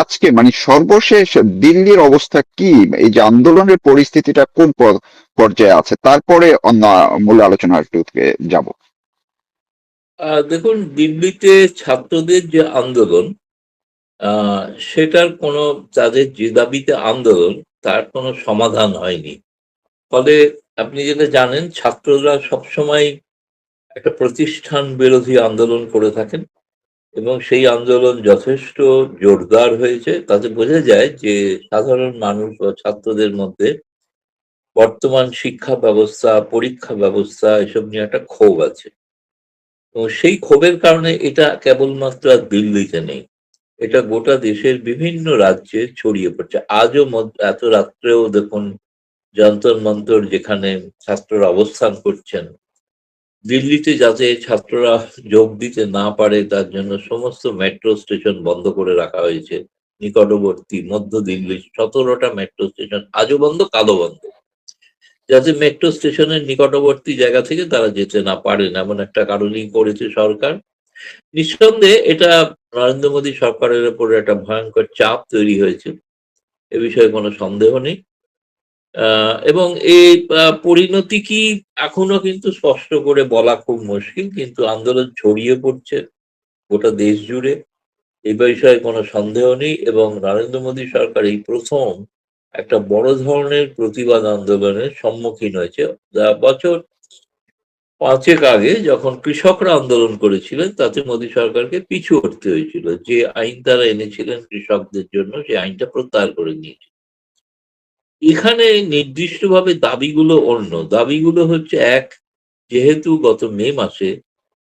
আজকে মানে সর্বশেষ দিল্লির অবস্থা কি? এই যে আন্দোলনের পরিস্থিতিটা কোন পর্যায়ে আছে, তারপরে অন্য মূল আলোচনা একটু যাব। দেখুন, দিল্লিতে ছাত্রদের যে আন্দোলন, সেটার কোনো, তাদের যে দাবিতে আন্দোলন, তার কোনো সমাধান হয়নি। ফলে আপনি যেটা জানেন, ছাত্ররা সবসময় একটা প্রতিষ্ঠান বিরোধী আন্দোলন করে থাকেন এবং সেই আন্দোলন যথেষ্ট জোরদার হয়েছে। তাতে বোঝা যায় যে সাধারণ মানুষ ও ছাত্রদের মধ্যে বর্তমান শিক্ষা ব্যবস্থা, পরীক্ষা ব্যবস্থা এসব নিয়ে একটা ক্ষোভ আছে। এবং সেই ক্ষোভের কারণে এটা কেবলমাত্র আর দিল্লিতে নেই, এটা গোটা দেশের বিভিন্ন রাজ্যে ছড়িয়ে পড়ছে। আজও এত রাত্রেও দেখুন, যন্তর মন্তর যেখানে ছাত্ররা অবস্থান করছেন, দিল্লিতে যাতে ছাত্ররা যোগ দিতে না পারে তার জন্য সমস্ত মেট্রো স্টেশন বন্ধ করে রাখা হয়েছে। নিকটবর্তী মধ্য দিল্লির 17টা মেট্রো স্টেশন আজও বন্ধ, কালও বন্ধ, যাতে মেট্রো স্টেশনের নিকটবর্তী জায়গা থেকে তারা যেতে না পারেন, এমন একটা কারণেই করেছে সরকার। নিঃসন্দেহে এটা নরেন্দ্র মোদী সরকারের উপরে একটা ভয়ঙ্কর চাপ তৈরি হয়েছে, এ বিষয়ে কোনো সন্দেহ নেই। এবং এই পরিণতি কি, এখনো কিন্তু স্পষ্ট করে বলা খুব মুশকিল, কিন্তু আন্দোলন ছড়িয়ে পড়ছে গোটা দেশ জুড়ে, এই বিষয়ে কোনো সন্দেহ নেই। এবং নরেন্দ্র মোদী সরকার এই প্রথম একটা বড় ধরনের প্রতিবাদ আন্দোলনের সম্মুখীন হয়েছে। বছর ৫ আগে যখন কৃষকরা আন্দোলন করেছিলেন, তাতে মোদী সরকারকে পিছু হটতে হয়েছিল। যে আইন তারা এনেছিলেন কৃষকদের জন্য, সেই আইনটা প্রত্যাহার করে নিয়েছে। এখানে নির্দিষ্টভাবে দাবিগুলো অন্য। দাবিগুলো হচ্ছে, এক, যেহেতু গত মে মাসে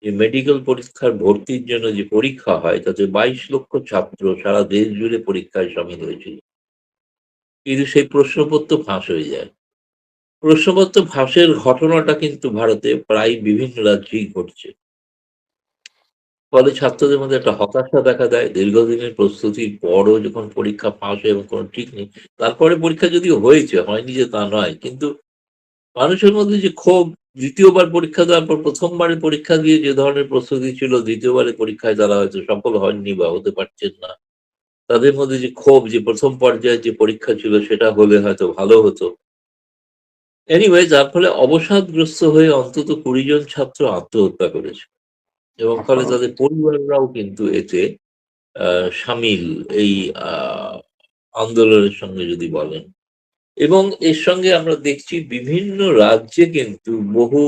যে মেডিকেল পরীক্ষার ভর্তির জন্য যে পরীক্ষা হয়, তাতে ২২ লক্ষ ছাত্র সারা দেশ জুড়ে পরীক্ষায় শামিল হয়েছিল। কিন্তু সেই প্রশ্নপত্র ফাঁস হয়ে যায়। প্রশ্নপত্র ফাঁসের ঘটনাটা কিন্তু ভারতে প্রায় বিভিন্ন রাজ্যেই ঘটছে। ফলে ছাত্রদের মধ্যে একটা হতাশা দেখা দেয়। দীর্ঘদিনের প্রস্তুতির পরও যখন পরীক্ষা ফাঁস হয় এবং কোনো ঠিক নেই। তারপরে পরীক্ষা যদিও হয়েছে, হয়নি যে তা নয়। কিন্তু মানুষের মধ্যে যে ক্ষোভ, ২য় বার পরীক্ষা দেওয়ার পর ১ম বারে পরীক্ষা দিয়ে যে ধরনের প্রস্তুতি ছিল, ২য় বারে পরীক্ষায় তারা হয়তো সফল হননি বা হতে পারছেন না। তাদের মধ্যে যে ক্ষোভ, যে ১ম পর্যায়ে যে পরীক্ষা ছিল সেটা হলে হয়তো ভালো হতো। এনিওয়ে, যার ফলে অবসাদগ্রস্ত হয়ে অন্তত ২০ জন ছাত্র আত্মহত্যা করেছে এবং ফলে তাদের পরিবাররাও কিন্তু এতে শামিল, এই আ আন্দোলনের সঙ্গে যদি বলেন। এবং এর সঙ্গে আমরা দেখছি বিভিন্ন রাজ্যে কিন্তু বহু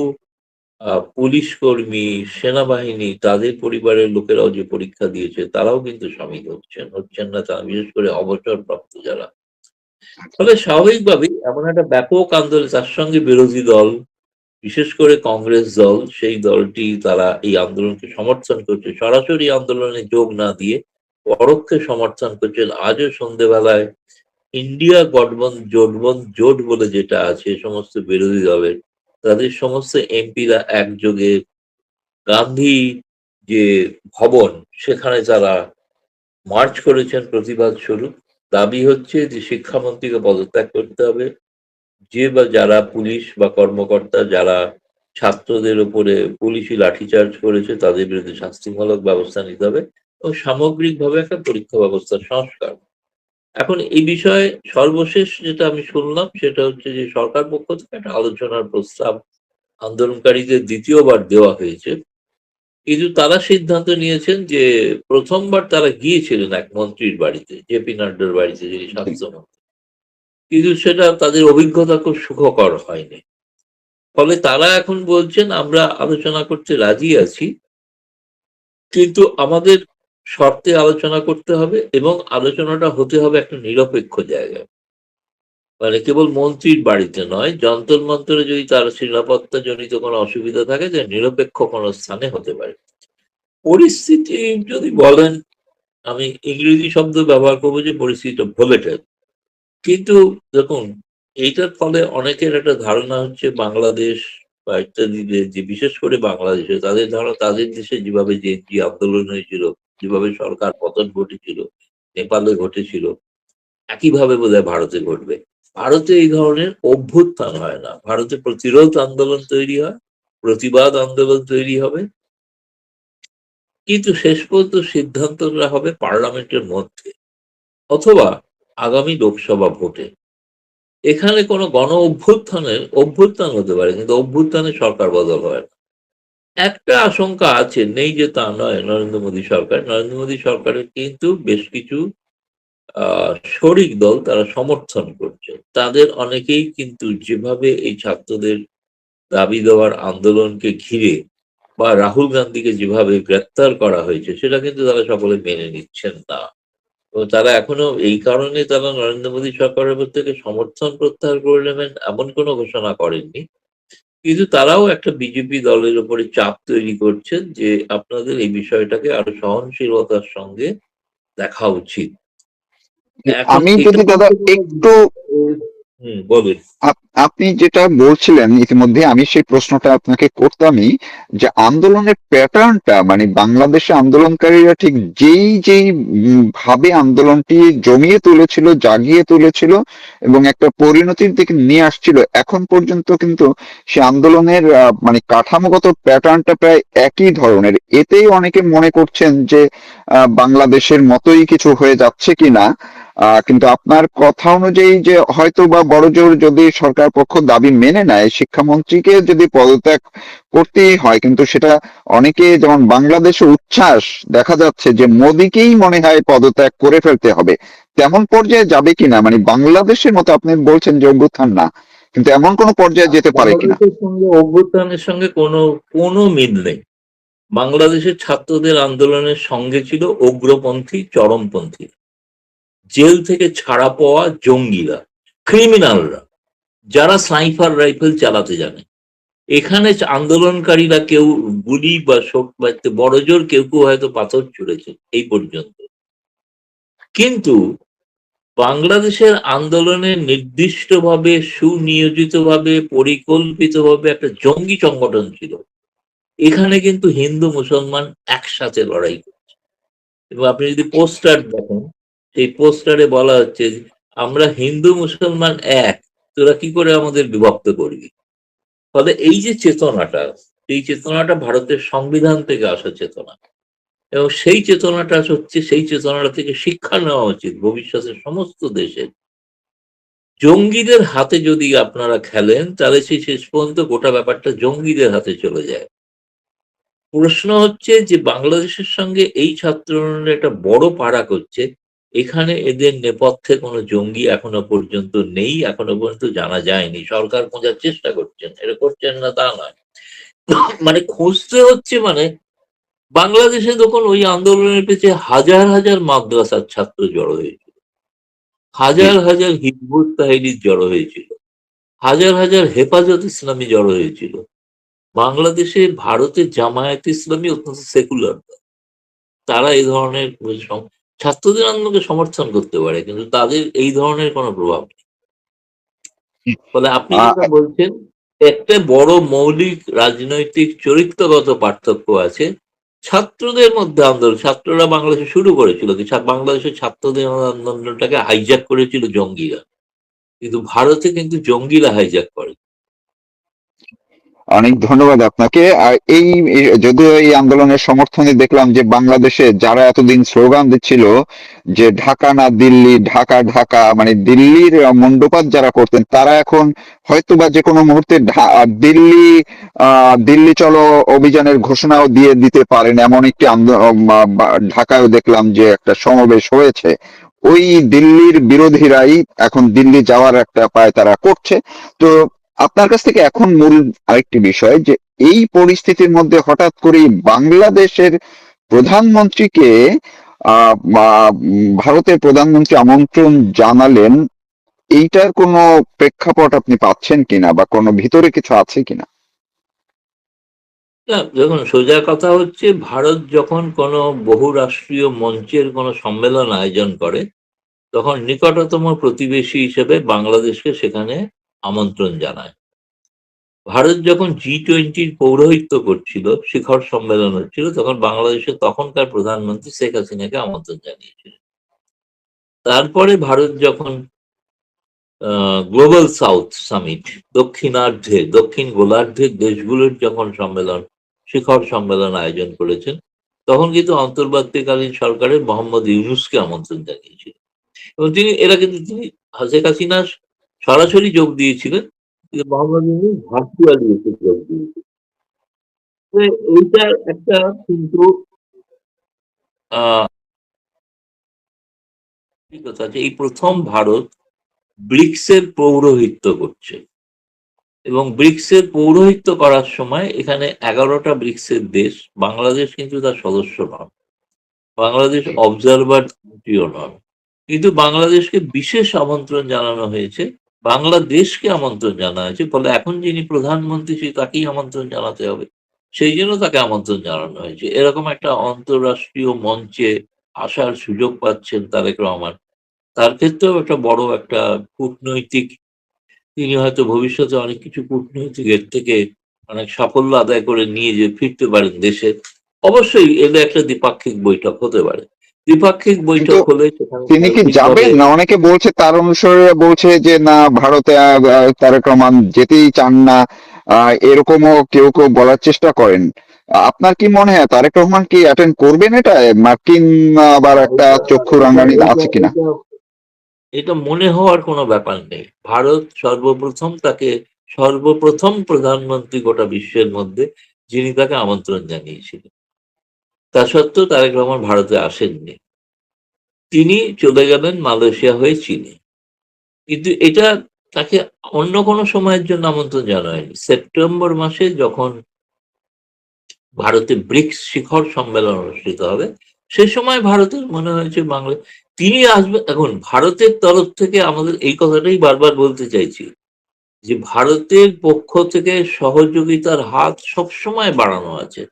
পুলিশ কর্মী, সেনাবাহিনী, তাদের পরিবারের লোকেরাও যে পরীক্ষা দিয়েছে তারাও কিন্তু শামিল হচ্ছেন না, তারা বিশেষ করে অবসরপ্রাপ্ত যারা। ফলে স্বাভাবিকভাবেই এমন একটা ব্যাপক আন্দোলন, তার সঙ্গে বিরোধী দল, বিশেষ করে কংগ্রেস দল, সেই দলটি তারা এই আন্দোলনকে সমর্থন করছে। সরাসরি আন্দোলনে যোগ না দিয়ে পরোক্ষে সমর্থন করছেন। আজও সন্ধ্যেবেলায় ইন্ডিয়া জোট বলে যেটা আছে সমস্ত বিরোধী দলের, তাদের সমস্ত এমপিরা একযোগে গান্ধী যে ভবন, সেখানে তারা মার্চ করেছেন প্রতিবাদ স্বরূপ। দাবি হচ্ছে যে শিক্ষামন্ত্রীকে পদত্যাগ করতে হবে। যে বা যারা পুলিশ বা কর্মকর্তা যারা ছাত্রদের উপরে পুলিশি লাঠিচার্জ করেছে, তাদের বিরুদ্ধে শাস্তিমূলক ব্যবস্থা নিতে হবে এবং সামগ্রিকভাবে একটা পরীক্ষা ব্যবস্থার সংস্কার। এখন এই বিষয়ে সর্বশেষ যেটা আমি শুনলাম সেটা হচ্ছে যে সরকার পক্ষ থেকে একটা আলোচনার প্রস্তাব আন্দোলনকারীদের ২য় বার দেওয়া হয়েছে। কিন্তু তারা সিদ্ধান্ত নিয়েছেন যে, ১ম বার তারা গিয়েছিলেন এক মন্ত্রীর বাড়িতে, জেপি নাড্ডার বাড়িতে, যিনি স্বাস্থ্যমন্ত্রী। কিন্তু সেটা তাদের অভিজ্ঞতা খুব সুখকর হয়নি। ফলে তারা এখন বলছেন, আমরা আলোচনা করতে রাজি আছি, কিন্তু আমাদের শর্তে আলোচনা করতে হবে এবং আলোচনাটা হতে হবে একটা নিরপেক্ষ জায়গায়। মানে কেবল মন্ত্রীর বাড়িতে নয়, যন্তর মন্তরে যদি তার নিরাপত্তাজনিত কোনো অসুবিধা থাকে, যে নিরপেক্ষ কোনো স্থানে হতে পারে। পরিস্থিতি যদি বলেন, আমি ইংরেজি শব্দ ব্যবহার করবো যে পরিস্থিতিটা ভোলেটাইল। কিন্তু দেখুন, এইটার ফলে অনেকের একটা ধারণা হচ্ছে বাংলাদেশ বা ইত্যাদি, যে বিশেষ করে বাংলাদেশে তাদের ধারণা, তাদের দেশে যেভাবে যে আন্দোলন হয়েছিল, যেভাবে সরকার পতন ঘটেছিল, নেপালে ঘটেছিল, একইভাবে বোধহয় ভারতে ঘটবে। ভারতে এই ধরনের অভ্যুত্থান হয় না। ভারতে প্রতিরোধ আন্দোলন তৈরি হয়, প্রতিবাদ আন্দোলন তৈরি হবে। কিন্তু শেষ পর্যন্ত সিদ্ধান্তটা হবে পার্লামেন্টের মধ্যে। অথবা আগামী লোকসভা ভোটে। এখানে কোনো অভ্যুত্থান হতে পারে, কিন্তু অভ্যুত্থানে সরকার বদল হয় না। একটা আশঙ্কা আছে, নেই যে তা নয়। নরেন্দ্র মোদী সরকারের কিন্তু বেশ কিছু শরিক দল তারা সমর্থন করছে। তাদের অনেকেই কিন্তু যেভাবে এই ছাত্রদের দাবি দেওয়ার আন্দোলনকে ঘিরে বা রাহুল গান্ধীকে যেভাবে গ্রেপ্তার করা হয়েছে, সেটা কিন্তু তারা সকলে মেনে নিচ্ছেন না। তো তারা এখনো এই কারণে তারা নরেন্দ্র মোদী সরকারের উপর থেকে সমর্থন প্রত্যাহার করে নেবেন এমন কোনো ঘোষণা করেননি। কিন্তু তারাও একটা বিজেপি দলের উপরে চাপ তৈরি করছেন যে আপনাদের এই বিষয়টাকে আরো সহনশীলতার সঙ্গে দেখা উচিত। এখন আমি এটা যদি দাদা কিন্তু কোনো একটু, বলুন। আপনি যেটা বলছিলেন ইতিমধ্যে আমি সেই প্রশ্নটা আপনাকে করতামই, যে আন্দোলনের প্যাটার্নটা মানে বাংলাদেশে আন্দোলনকারীরা ঠিক যেই ভাবে আন্দোলনটি জমিয়ে তুলেছিল, জাগিয়ে তুলেছিল এবং একটা পরিণতির দিকে নিয়ে আসছিল, এখন পর্যন্ত কিন্তু সে আন্দোলনের মানে কাঠামোগত প্যাটার্নটা প্রায় একই ধরনের। এতেই অনেকে মনে করছেন যে বাংলাদেশের মতোই কিছু হয়ে যাচ্ছে কিনা। কিন্তু আপনার কথা অনুযায়ী যে হয়তো বা বড়জোর যদি সরকার পক্ষ দাবি মেনে নেয়, শিক্ষামন্ত্রীকে যদি পদত্যাগ করতেই হয়, কিন্তু সেটা অনেকে যেমন বাংলাদেশে উচ্ছ্বাস দেখা যাচ্ছে যে মোদীকেই মনে হয় পদত্যাগ করে ফেলতে হবে, তেমন পর্যায়ে যাবে কিনা, মানে বাংলাদেশের মতো আপনি বলছেন যে অভ্যুত্থান না, কিন্তু এমন কোন পর্যায়ে যেতে পারে কিনা। বাংলাদেশের সঙ্গে অভ্যুত্থানের সঙ্গে কোনো কোনো মিল নেই। বাংলাদেশের ছাত্রদের আন্দোলনের সঙ্গে ছিল উগ্রপন্থী, চরমপন্থী, জেল থেকে ছাড়া পাওয়া জঙ্গিরা, ক্রিমিনালরা, যারা স্নাইপার রাইফেল চালাতে জানে। এখানে আন্দোলনকারীরা কেউ গুলি বা বড়জোর কেউ কেউ হয়তো পাথর ছুঁড়েছে এই পর্যন্ত। কিন্তু বাংলাদেশের আন্দোলনে নির্দিষ্টভাবে, সুনিয়োজিতভাবে, পরিকল্পিতভাবে একটা জঙ্গি সংগঠন ছিল। এখানে কিন্তু হিন্দু মুসলমান একসাথে লড়াই করছে। এবং আপনি যদি পোস্টার দেখেন, সেই পোস্টারে বলা হচ্ছে যে, আমরা হিন্দু মুসলমান এক, তোরা কি করে আমাদের বিভক্ত করবি। ফলে এই যে চেতনাটা, সেই চেতনাটা ভারতের সংবিধান থেকে আসা চেতনা। এবং সেই চেতনাটা থেকে শিক্ষা নেওয়া উচিত ভবিষ্যতের সমস্ত দেশের। জঙ্গিদের হাতে যদি আপনারা খেলেন, তাহলে সেই শেষ পর্যন্ত গোটা ব্যাপারটা জঙ্গিদের হাতে চলে যায়। প্রশ্ন হচ্ছে যে বাংলাদেশের সঙ্গে এই ছাত্র আন্দোলনের একটা বড় ফারাক হচ্ছে, এখানে এদের নেপথ্যে কোনো জঙ্গি এখনো পর্যন্ত নেই, এখনো পর্যন্ত জানা যায়নি। সরকার খোঁজার চেষ্টা করছেন, এটা করছেন না তা নয়। মানে খুঁজতে হচ্ছে, মানে বাংলাদেশে তখন ওই আন্দোলনের পেছে হাজার হাজার মাদ্রাসার ছাত্র জড়ো হয়েছিল, জি। হাজার হাজার হিজবুত তাহরির জড়ো হয়েছিল, হাজার হাজার হেফাজত ইসলামী জড়ো হয়েছিল। বাংলাদেশে ভারতের জামায়াত ইসলামী অত্যন্ত সেকুলার, তারা এই ধরনের ছাত্রদের আন্দোলনকে সমর্থন করতে পারে, কিন্তু তাদের এই ধরনের কোনো প্রভাব নেই। ফলে আপনি আহ, যেটা বলছেন, একটা বড় মৌলিক রাজনৈতিক চরিত্রগত পার্থক্য আছে ছাত্রদের মধ্যে। ছাত্ররা বাংলাদেশে শুরু করেছিল কি, বাংলাদেশের ছাত্রদের আন্দোলনটাকে হাইজ্যাক করেছিল জঙ্গিরা, কিন্তু ভারতে কিন্তু জঙ্গিরা হাইজ্যাক করে। অনেক ধন্যবাদ আপনাকে। আর যদিও এই আন্দোলনের সমর্থনে দেখলাম যে বাংলাদেশে যারা এতদিন স্লোগান দিচ্ছিল যে ঢাকা না দিল্লি, ঢাকা ঢাকা, মানে দিল্লির মুন্ডুপাত যারা করতেন, তারা এখন হয়তোবা যে কোনো মুহূর্তে দিল্লি দিল্লি চলো অভিযানের ঘোষণাও দিয়ে দিতে পারেন, এমন একটি ঢাকায়ও দেখলাম যে একটা সমাবেশ হয়েছে। ওই দিল্লির বিরোধীরাই এখন দিল্লি যাওয়ার একটা পায়তারা করছে। তো আপনার কাছ থেকে এখন মূল আরেকটি বিষয়, যে এই পরিস্থিতির মধ্যে হঠাৎ করে বাংলাদেশের প্রধানমন্ত্রীকে ভারতের প্রধানমন্ত্রী আমন্ত্রণ জানালেন, এইটার কোনো প্রেক্ষাপট আপনি পাচ্ছেন কিনা বা কোনো ভিতরে কিছু আছে কিনা। না, দেখুন, সোজা কথা হচ্ছে, ভারত যখন কোনো বহুরাষ্ট্রীয় মঞ্চের কোনো সম্মেলন আয়োজন করে, তখন নিকটতম প্রতিবেশী হিসেবে বাংলাদেশকে সেখানে আমন্ত্রণ জানায়। ভারত যখন G20 পৌরোহিত্য করছিল, শিখর সম্মেলন হচ্ছিল, তখন বাংলাদেশের তখনকার প্রধানমন্ত্রী শেখ হাসিনাকে আমন্ত্রণ জানিয়েছিল। তারপরে ভারত যখন গ্লোবাল সাউথ সামিট, দক্ষিণ গোলার্ধের দেশগুলোর যখন শিখর সম্মেলন আয়োজন করেছেন, তখন কিন্তু অন্তর্বর্তীকালীন সরকারের মোহাম্মদ ইউনূসকে আমন্ত্রণ জানিয়েছিল। এবং তিনি শেখ হাসিনা সরাসরি যোগ দিয়েছিলেন, কিন্তু মোহাম্মদ ইউনূস ভার্চুয়ালি এসে যোগ দিয়েছিলেন। তো এইটার একটা কিন্তু আহ কি কথা যে এই প্রথম ভারত ব্রিক্স এর পৌরোহিত্য করছে, এবং ব্রিক্স এর পৌরোহিত্য করার সময় এখানে 11টা ব্রিক্স এর দেশ, বাংলাদেশ কিন্তু তার সদস্য নয়, বাংলাদেশ অবজারভার কান্ট্রিও নয়, কিন্তু বাংলাদেশকে বিশেষ আমন্ত্রণ জানানো হয়েছে, বাংলাদেশকে আমন্ত্রণ জানানো হয়েছে, ফলে এখন যিনি প্রধানমন্ত্রী তাকেই আমন্ত্রণ জানাতে হবে, সেই জন্য তাকে আমন্ত্রণ জানানো হয়েছে। এরকম একটা অন্তর্রাষ্ট্রীয় মঞ্চে আসার সুযোগ পাচ্ছেন তারেক রহমান, তার ক্ষেত্রেও একটা বড় একটা কূটনৈতিক, তিনি হয়তো ভবিষ্যতে অনেক কিছু কূটনৈতিক এর থেকে অনেক সাফল্য আদায় করে নিয়ে যে ফিরতে পারেন দেশে। অবশ্যই এলে একটা দ্বিপাক্ষিক বৈঠক হতে পারে। দ্বিপাক্ষিক কিন্তু বৈঠক হলে সেখানে তিনি কি সার্বিকভাবে যাবেন না? অনেকে বলছে, তার অনুসারীরা বলছে যে না, ভারতে তারেক রহমান যেতেই চান না। এরকমও কেউ কেউ বলার চেষ্টা করেন। আপনার কি মনে হয় তারেক রহমান কি অ্যাটেন্ড করবেন এটা? মার্কিন আবার একটা এটা চক্ষু এটা রাঙানি এটা আছে কিনা? এটা এটা মনে হওয়ার কোনো ব্যাপার নেই। ভারত সর্বপ্রথম প্রধানমন্ত্রী গোটা বিশ্বের মধ্যে যিনি তাকে আমন্ত্রণ জানিয়েছিলেন। তা সত্ত্বেও তারেক রহমান ভারতে আসেননি। তিনি চলে গেলেন মালয়েশিয়া হয়ে চীনে। কিন্তু এটা তাকে অন্য কোনো সময়ের জন্য আমন্ত্রণ জানানো হয়নি। সেপ্টেম্বর মাসে যখন ভারতে ব্রিক্স শিখর সম্মেলন অনুষ্ঠিত হবে, সে সময় ভারতের মনে হয়েছে বাংলা তিনি আসবেন। এখন ভারতের তরফ থেকে আমাদের এই কথাটাই বারবার বলতে চাইছি যে ভারতের পক্ষ থেকে সহযোগিতার হাত সবসময় বাড়ানো আছে।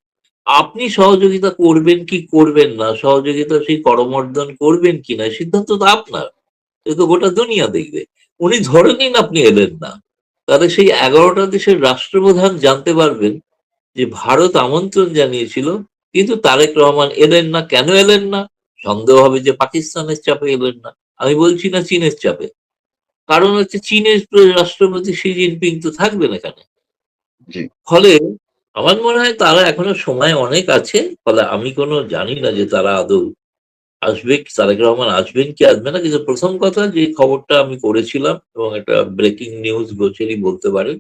আপনি সহযোগিতা করবেন কি করবেন না, সহযোগিতা সেই করমর্দন করবেন কিনা, সিদ্ধান্ত তো আপনার। এ তো গোটা দুনিয়া দেখবে। উনি ধরে নিন আপনি এলেন না, তাহলে সেই 11টা দেশের রাষ্ট্রপ্রধান জানতে পারবেন যে ভারত আমন্ত্রণ জানিয়েছিল, কিন্তু তারেক রহমান এলেন না। কেন এলেন না? সন্দেহ হবে যে পাকিস্তানের চাপে এলেন না। আমি বলছি না চীনের চাপে। কারণ হচ্ছে চীনের রাষ্ট্রপতি শি জিনপিং তো থাকবেন এখানে। জি। ফলে আমার মনে হয় তারা এখনো সময় অনেক আছে। ফলে আমি কোনো জানি না যে তারা আদৌ আসবে, তারেক রহমান আসবেন কি আসবে না। কিন্তু প্রথম কথা যে খবরটা আমি করেছিলাম, এবং একটা ব্রেকিং নিউজ গোচরই বলতে পারেন,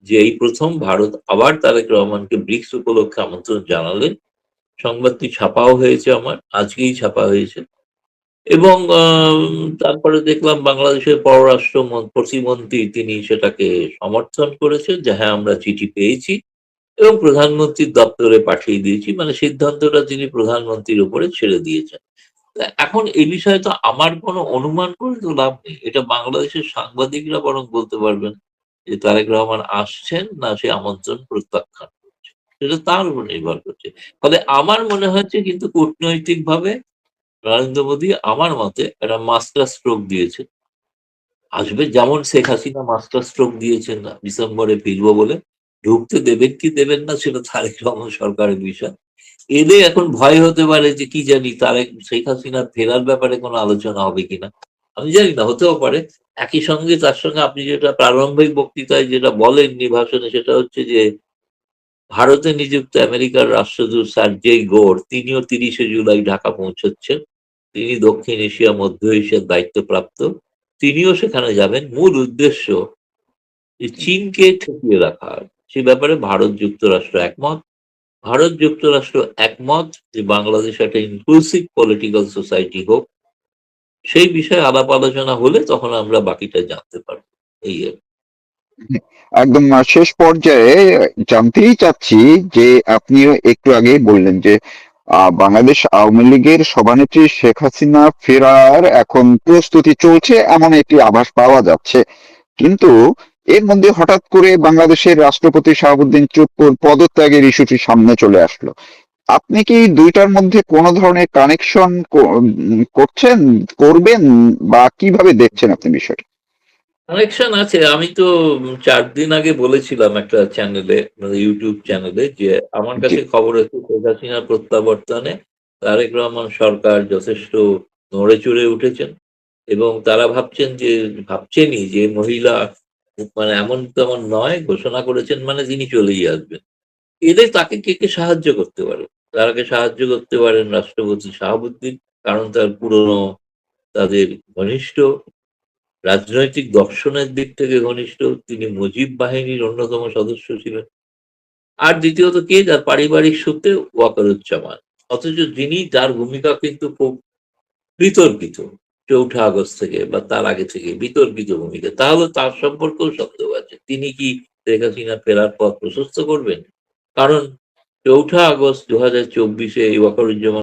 যে এই প্রথম ভারত আবার তারেক রহমানকে ব্রিক্স উপলক্ষে আমন্ত্রণ জানালেন। সংবাদটি ছাপাও হয়েছে, আমার আজকেই ছাপা হয়েছে। এবং তারপরে দেখলাম বাংলাদেশের প্রতিমন্ত্রী তিনি সেটাকে সমর্থন করেছেন যে হ্যাঁ, আমরা চিঠি পেয়েছি এবং প্রধানমন্ত্রীর দপ্তরে পাঠিয়ে দিয়েছি। মানে সিদ্ধান্তটা তিনি প্রধানমন্ত্রীর উপরে ছেড়ে দিয়েছেন। তা এখন এই বিষয়ে তো আমার কোনো অনুমান করে তো লাভ নেই। এটা বাংলাদেশের সাংবাদিকরা বরং বলতে পারবেন যে তারেক রহমান আসছেন না সে আমন্ত্রণ প্রত্যাখ্যান করছে। সেটা তার উপর নির্ভর করছে। ফলে আমার মনে হচ্ছে কিন্তু কূটনৈতিকভাবে নরেন্দ্র মোদী আমার মতে একটা মাস্টার স্ট্রোক দিয়েছে। আসবে, যেমন শেখ হাসিনা মাস্টার স্ট্রোক দিয়েছেন না ডিসেম্বরে ফিরবো বলে। ঢুকতে দেবেন কি দেবেন না সেটা তারেক রহমান সরকারের বিষয়। এদের এখন ভয় হতে পারে যে কি জানি শেখ হাসিনার ফেরার ব্যাপারে কোনো আলোচনা হবে কিনা। আমি জানি না, হতেও পারে। একই সঙ্গে তার সঙ্গে আপনি যেটা প্রারম্ভিক বক্তৃতায় যেটা বলেননি ভাষণে, সেটা হচ্ছে যে ভারতে নিযুক্ত আমেরিকার রাষ্ট্রদূত সার্জেই গোর তিনিও ৩০শে জুলাই ঢাকা পৌঁছচ্ছেন। তিনি দক্ষিণ এশিয়া মধ্য এশিয়ার দায়িত্বপ্রাপ্ত। তিনিও সেখানে যাবেন। মূল উদ্দেশ্য যে চীনকে ঠেকিয়ে রাখা। সে ব্যাপারে ভারত যুক্তরাষ্ট্র একমত। ভারত যুক্তরাষ্ট্র একমত যে বাংলাদেশ একটা ইনক্লুসিভ পলিটিক্যাল সোসাইটি হোক। সেই বিষয়ে আলাপ আলোচনা হলে তখন আমরা বাকিটা জানতে পারবো। এই আর কি। একদম শেষ পর্যায়ে জানতেই চাচ্ছি যে আপনিও একটু আগেই বললেন যে বাংলাদেশ আওয়ামী লীগের সভানেত্রী শেখ হাসিনা ফেরার এখন প্রস্তুতি চলছে, এমন একটি আভাস পাওয়া যাচ্ছে। কিন্তু এর মধ্যে হঠাৎ করে বাংলাদেশের রাষ্ট্রপতি শাহাবুদ্দিন চুপ্পুর পদত্যাগের ইস্যুটি সামনে চলে আসলো। আপনি কি দুইটার মধ্যে কোনো ধরনের কানেকশন করছেন, করবেন, বা কিভাবে দেখছেন আপনি বিষয়টা? কানেকশন আছে। আমি তো ৪ দিন আগে বলেছিলাম একটা চ্যানেলে, মানে ইউটিউব চ্যানেলে, যে আমার জি। কাছে খবর হচ্ছে শেখ হাসিনার প্রত্যাবর্তনে তারেক রহমান সরকার যথেষ্ট নড়ে চড়ে উঠেছেন, এবং তারা ভাবছেনই যে মহিলা মানে এমন তেমন নয়, ঘোষণা করেছেন মানে তিনি চলেই আসবেন। এদের তাকে কে কে সাহায্য করতে পারে? তাকে সাহায্য করতে পারেন রাষ্ট্রপতি শাহাবুদ্দিন, কারণ তার পুরনো তাদের ঘনিষ্ঠ, রাজনৈতিক দর্শনের দিক থেকে ঘনিষ্ঠ, তিনি মুজিব বাহিনীর অন্যতম সদস্য ছিলেন। আর দ্বিতীয়ত কে, যার পারিবারিক সূত্রে ওয়াকারুজ্জামান। অথচ যার ভূমিকা কিন্তু খুব বিতর্কিত, ৪ঠা আগস্ট থেকে বা তার আগে থেকে বিতর্কিত ভূমিকা, তাহলে তার সম্পর্কেও সন্দেহ আছে। তিনি কি শেখ হাসিনা ফেরার পথ প্রশস্ত করবেন? কারণ ৪ঠা আগস্ট ২০২৪ এই ওয়াকারুজ্জামান